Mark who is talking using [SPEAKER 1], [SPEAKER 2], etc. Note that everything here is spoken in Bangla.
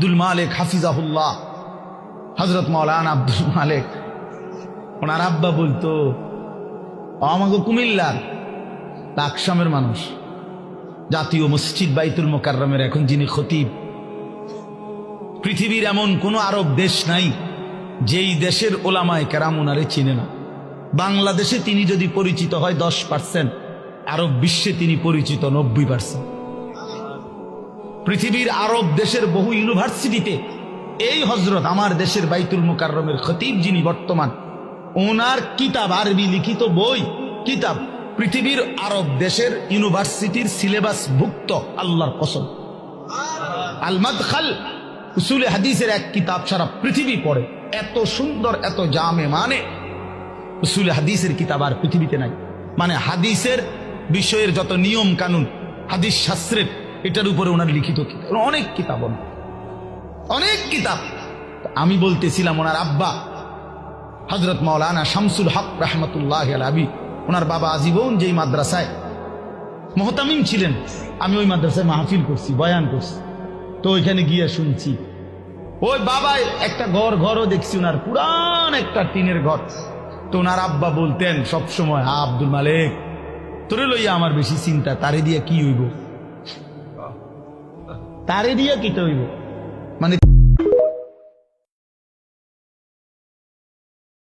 [SPEAKER 1] আব্দুল মালিক হাফিজাহুল্লাহ, হযরত মাওলানা আব্দুল মালিক, ওনার আব্বা বলতো আমাকে কুমিল্লার লাকসামের মানুষ, জাতীয় মসজিদ বাইতুল মোকাররমের এখন যিনি খতিব, পৃথিবীর এমন কোন আরব দেশ নাই যেই দেশের ওলামায়ে কেরাম ওনারে চিনে না। বাংলাদেশে তিনি যদি পরিচিত হয় 10%, আরব বিশ্বে তিনি পরিচিত 90%। পৃথিবীর আরব দেশের বহু ইউনিভার্সিটিতে এই হযরত আমার দেশের বাইতুল মোকাররমের খতিব যিনি বর্তমান, ওনার কিতাব, আরবি লিখিত বই কিতাব পৃথিবীর আরব দেশের ইউনিভার্সিটির সিলেবাস ভুক্ত। আল্লাহর কসম, আল মাদখাল উসুলে হাদিসের এক কিতাব সারা পৃথিবী পড়ে, এত সুন্দর, এত জামে, মানে উসুলে হাদিসের কিতাব আর পৃথিবীতে নাই। মানে হাদিসের বিষয়ের যত নিয়ম কানুন, হাদিস শাস্ত্রের, এটার উপরে ওনার লিখিত কিতাব, অনেক কিতাব, অনেক কিতাব। আমি বলতেছিলাম ওনার আব্বা হযরত মাওলানা শামসুল হক রাহমাতুল্লাহ আলাইহি, ওনার বাবা আজীবন যেই মাদ্রাসায় মুহতামিম ছিলেন, আমি ওই মাদ্রাসায় মাহফিল করছি, বয়ান করছি, তো ওইখানে গিয়ে শুনছি ওই বাবা একটা ঘরও দেখছি, ওনার পুরান একটা টিনের ঘর। তো ওনার আব্বা বলতেন সবসময়, আব্দুল মালিক তোরে লইয়া আমার বেশি চিন্তা, তারে দিয়া কি হইব, তারে দিয়া কিটা হইব।